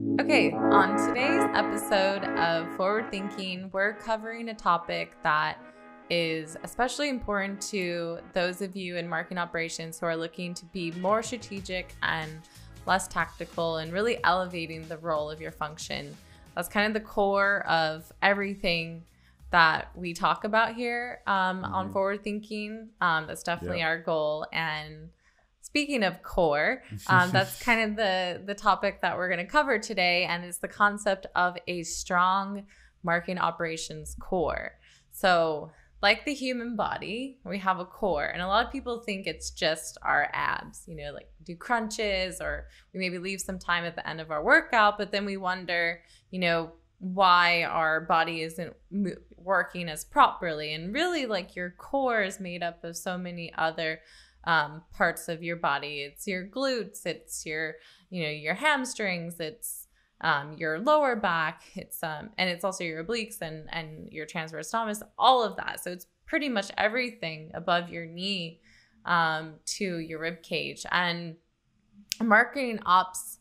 Okay, on today's episode of Forward Thinking, we're covering a topic that is especially important to those of you in marketing operations who are looking to be more strategic and less tactical and really elevating the role of your function. That's kind of the core of everything that we talk about here on Forward Thinking. That's definitely our goal. And speaking of core, that's kind of the topic that we're going to cover today, and it's the concept of a strong marketing operations core. So like the human body, we have a core, and a lot of people think it's just our abs, like do crunches, or we maybe leave some time at the end of our workout, but then we wonder, why our body isn't working as properly. And really, like, your core is made up of so many other parts of your body. It's your glutes, it's your hamstrings, it's your lower back, it's and it's also your obliques and your transverse abdominis, all of that. So it's pretty much everything above your knee to your rib cage. And marketing ops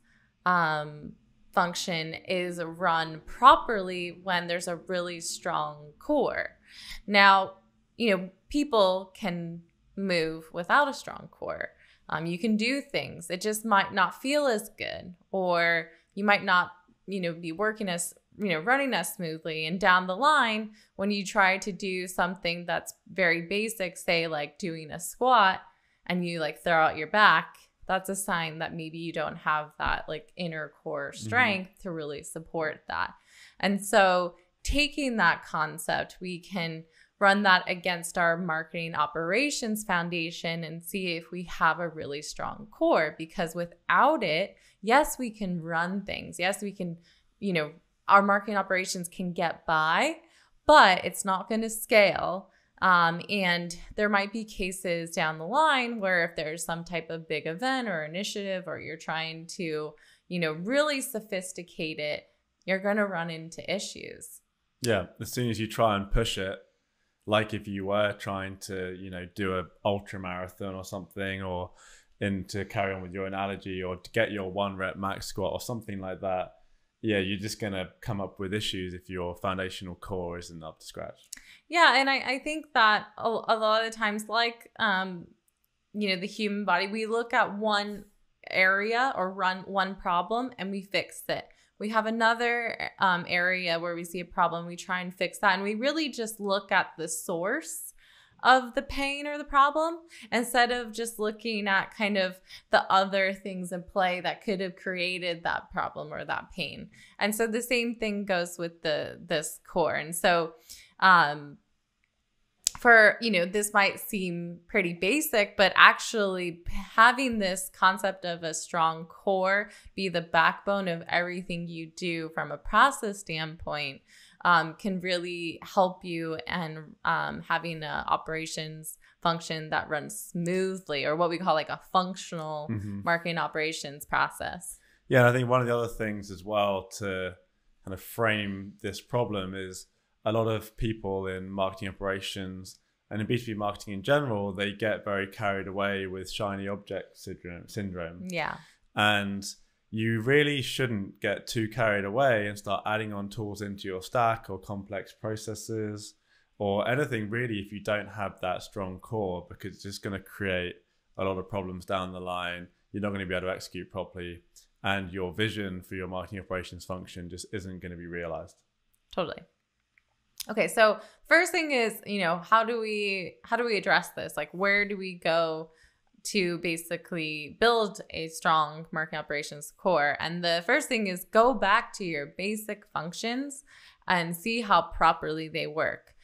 function is run properly when there's a really strong core. Now, people can move without a strong core. You can do things. It just might not feel as good, or you might not, be working as, running as smoothly. And down the line, when you try to do something that's very basic, say like doing a squat, and you like throw out your back, that's a sign that maybe you don't have that like inner core strength to really support that. And so taking that concept, we can run that against our marketing operations foundation and see if we have a really strong core. Because without it, yes, we can run things. Yes, we can, our marketing operations can get by, but it's not going to scale. And there might be cases down the line where if there's some type of big event or initiative, or you're trying to, really sophisticate it, you're going to run into issues. Yeah. As soon as you try and push it, like if you were trying to, do a ultra marathon or something, or to carry on with your analogy, or to get your 1 rep max squat or something like that, yeah, you're just going to come up with issues if your foundational core isn't up to scratch. Yeah. And I think that a lot of the times, like, the human body, we look at one area or run one problem and we fix it. We have another area where we see a problem, we try and fix that. And we really just look at the source of the pain or the problem, instead of just looking at kind of the other things in play that could have created that problem or that pain. And so the same thing goes with this core. And so this might seem pretty basic, but actually having this concept of a strong core be the backbone of everything you do from a process standpoint can really help you, and having an operations function that runs smoothly, or what we call like a functional marketing operations process. Yeah, and I think one of the other things as well to kind of frame this problem is a lot of people in marketing operations and in B2B marketing in general, they get very carried away with shiny object syndrome. Yeah. And you really shouldn't get too carried away and start adding on tools into your stack or complex processes or anything really if you don't have that strong core, because it's just going to create a lot of problems down the line. You're not going to be able to execute properly, and your vision for your marketing operations function just isn't going to be realized. Totally. Okay, so first thing is, how do we address this? Like, where do we go to basically build a strong marketing operations core? And the first thing is go back to your basic functions and see how properly they work.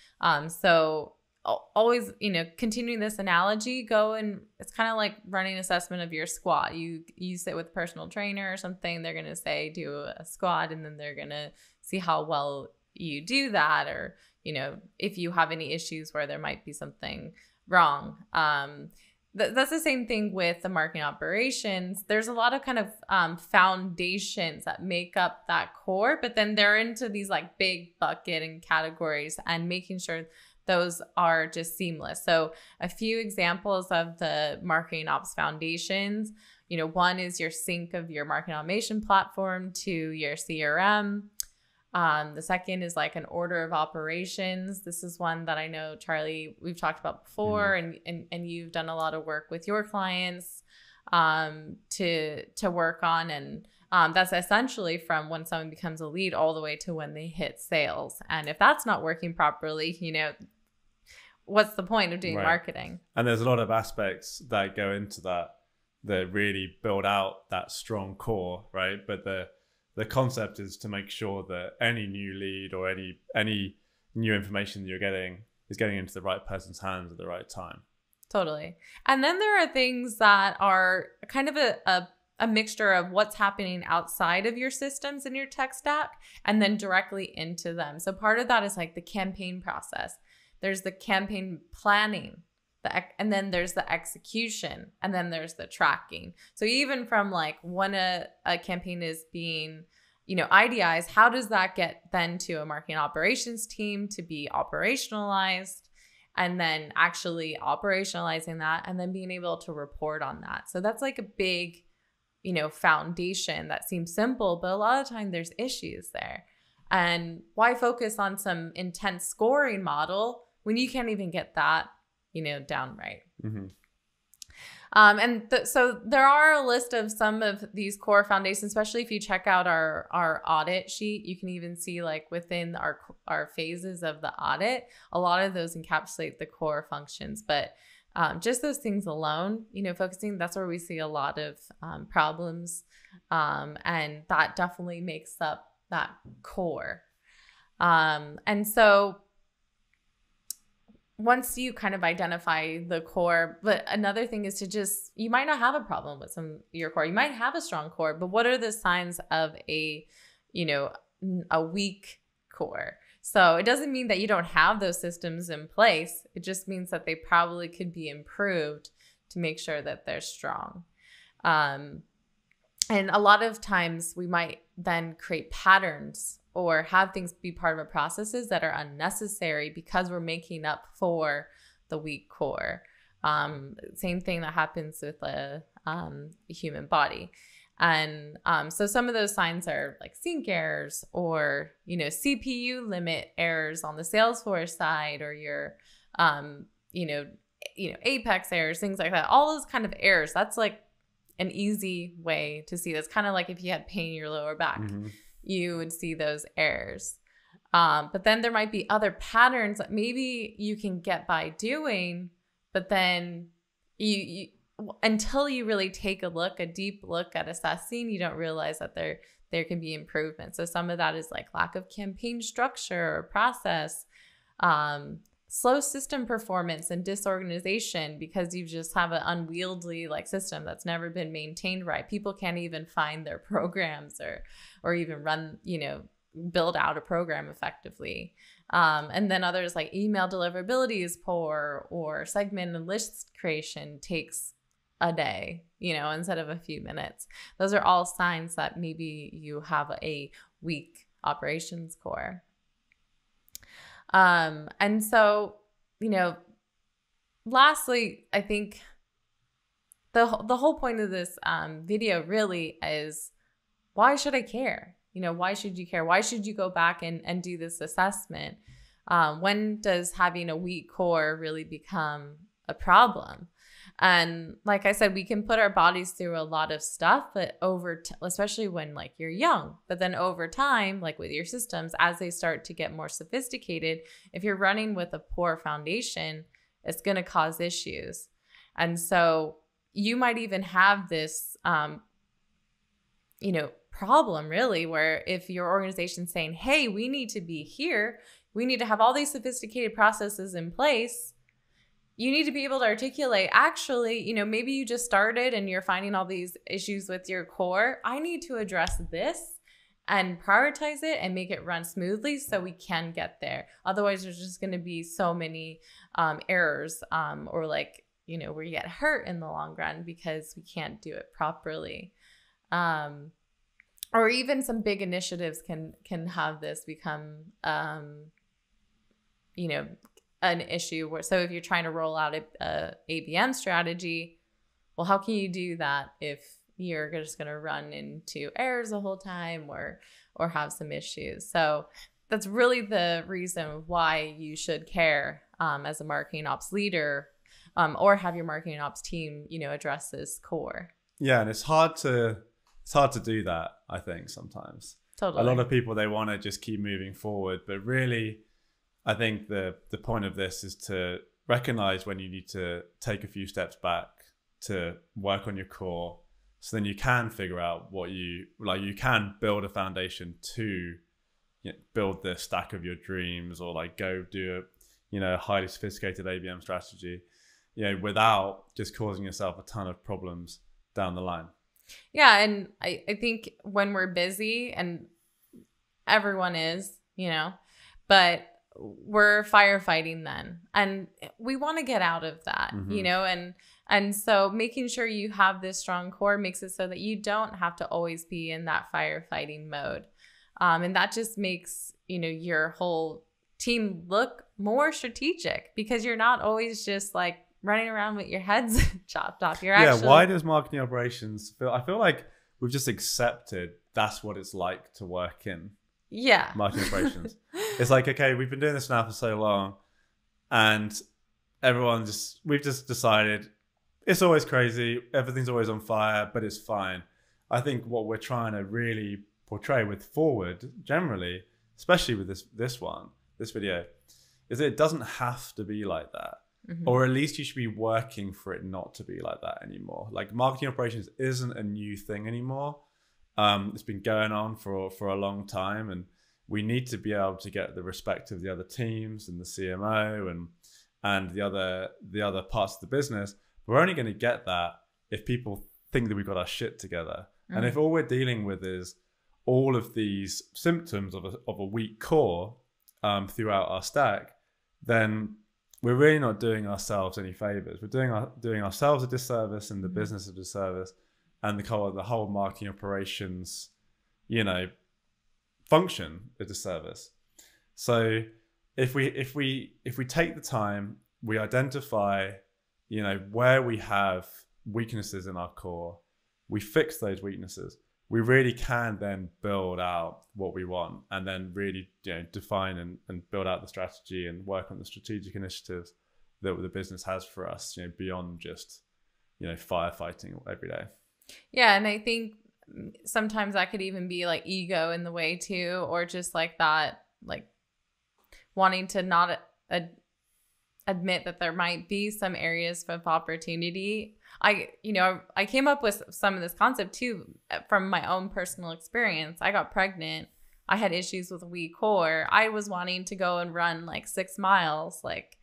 So always, continuing this analogy, go and it's kind of like running an assessment of your squat. You sit with a personal trainer or something, they're going to say, do a squat, and then they're going to see how well you do that, or, if you have any issues where there might be something wrong. That's the same thing with the marketing operations. There's a lot of kind of foundations that make up that core, but then they're into these like big bucket and categories, and making sure those are just seamless. So a few examples of the marketing ops foundations, One is your sync of your marketing automation platform to your CRM. The second is like an order of operations. This is one that I know, Charlie, we've talked about before, and you've done a lot of work with your clients to work on. And that's essentially from when someone becomes a lead all the way to when they hit sales. And if that's not working properly, what's the point of doing marketing? And there's a lot of aspects that go into that really build out that strong core, right? But the concept is to make sure that any new lead or any new information that you're getting is getting into the right person's hands at the right time. Totally. And then there are things that are kind of a mixture of what's happening outside of your systems and your tech stack and then directly into them. So part of that is like the campaign process. There's the campaign planning, and then there's the execution, and then there's the tracking. So even from like when a campaign is being, idealized, how does that get then to a marketing operations team to be operationalized, and then actually operationalizing that and then being able to report on that. So that's like a big, foundation that seems simple, but a lot of time there's issues there. And why focus on some intense scoring model when you can't even get that, down right? So there are a list of some of these core foundations, especially if you check out our audit sheet. You can even see like within our phases of the audit, a lot of those encapsulate the core functions. But just those things alone, focusing, that's where we see a lot of problems. And that definitely makes up that core. And so once you kind of identify the core, but another thing is you might not have a problem with your core. You might have a strong core, but what are the signs of a weak core? So it doesn't mean that you don't have those systems in place. It just means that they probably could be improved to make sure that they're strong. And a lot of times we might then create patterns or have things be part of our processes that are unnecessary because we're making up for the weak core. Same thing that happens with the human body. And so some of those signs are like sync errors or, CPU limit errors on the Salesforce side, or your, Apex errors, things like that. All those kind of errors, that's like an easy way to see this. Kind of like if you had pain in your lower back, you would see those errors. But then there might be other patterns that maybe you can get by doing, but then you until you really take a deep look at assessing, you don't realize that there can be improvements. So some of that is like lack of campaign structure or process, slow system performance and disorganization because you just have an unwieldy like system that's never been maintained right. People can't even find their programs or even run, build out a program effectively. And then others like email deliverability is poor, or segment and list creation takes a day, instead of a few minutes. Those are all signs that maybe you have a weak operations core. And so, lastly, I think the whole point of this video really is, why should I care? Why should you care? Why should you go back and do this assessment? When does having a weak core really become a problem? And like I said, we can put our bodies through a lot of stuff, but especially when like you're young, but then over time, like with your systems, as they start to get more sophisticated, if you're running with a poor foundation, it's going to cause issues. And so you might even have this, problem really, where if your organization's saying, hey, we need to be here, we need to have all these sophisticated processes in place, you need to be able to articulate, actually, maybe you just started and you're finding all these issues with your core. I need to address this and prioritize it and make it run smoothly so we can get there. Otherwise, there's just going to be so many errors or like, where you get hurt in the long run because we can't do it properly. Or even some big initiatives can have this become, an issue where, so if you're trying to roll out a ABM strategy, well, how can you do that if you're just going to run into errors the whole time or have some issues. So that's really the reason why you should care as a marketing ops leader, or have your marketing ops team, address this core. Yeah, and it's hard to do that, I think, sometimes. Totally. A lot of people, they want to just keep moving forward, but really, I think the point of this is to recognize when you need to take a few steps back to work on your core, so then you can figure out what you can build a foundation to build the stack of your dreams, or like go do a highly sophisticated ABM strategy, without just causing yourself a ton of problems down the line. Yeah. And I think when we're busy, and everyone is, but we're firefighting then, and we want to get out of that, and so making sure you have this strong core makes it so that you don't have to always be in that firefighting mode. And that just makes, your whole team look more strategic, because you're not always just like running around with your heads chopped off. Why does marketing operations I feel like we've just accepted that's what it's like to work in marketing operations. It's like, okay, we've been doing this now for so long, and we've just decided it's always crazy, everything's always on fire, but it's fine. I think what we're trying to really portray with Forward generally, especially with this video, is that it doesn't have to be like that. Or at least you should be working for it not to be like that anymore. Like, marketing operations isn't a new thing anymore. It's been going on for a long time, and we need to be able to get the respect of the other teams and the CMO and the other parts of the business. We're only going to get that if people think that we've got our shit together. And if all we're dealing with is all of these symptoms of a weak core throughout our stack, then we're really not doing ourselves any favors. We're doing ourselves a disservice, and the business a disservice, and the whole marketing operations, function a disservice. So if we take the time, we identify, where we have weaknesses in our core, we fix those weaknesses, we really can then build out what we want, and then really define and build out the strategy and work on the strategic initiatives that the business has for us, beyond just firefighting every day. Yeah. And I think sometimes that could even be like ego in the way too, or just like that, like wanting to not admit that there might be some areas of opportunity. I came up with some of this concept too from my own personal experience. I got pregnant. I had issues with a weak core. I was wanting to go and run like 6 miles, like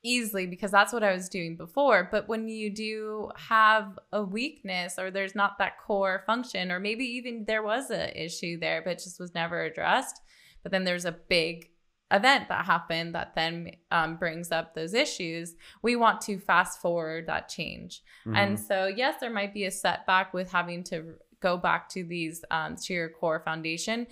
easily, because that's what I was doing before. But when you do have a weakness, or there's not that core function, or maybe even there was an issue there, but just was never addressed. But then there's a big event that happened that then brings up those issues. We want to fast forward that change. And so, yes, there might be a setback with having to go back to these to your core foundation,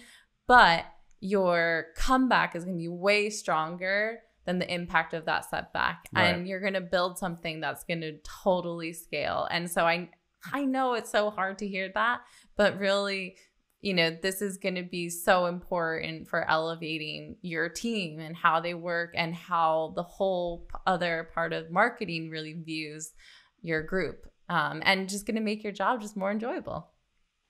but your comeback is going to be way stronger than the impact of that setback. Right. And you're going to build something that's going to totally scale. And so I know it's so hard to hear that, but really, this is going to be so important for elevating your team and how they work, and how the whole other part of marketing really views your group, and just going to make your job just more enjoyable.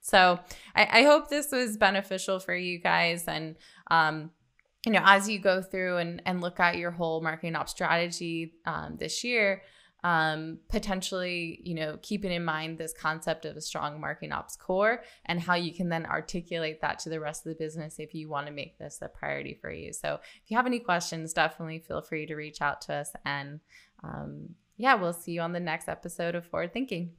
So I hope this was beneficial for you guys. And, as you go through and look at your whole marketing ops strategy this year, potentially, keeping in mind this concept of a strong marketing ops core, and how you can then articulate that to the rest of the business if you want to make this a priority for you. So if you have any questions, definitely feel free to reach out to us. And we'll see you on the next episode of Forward Thinking.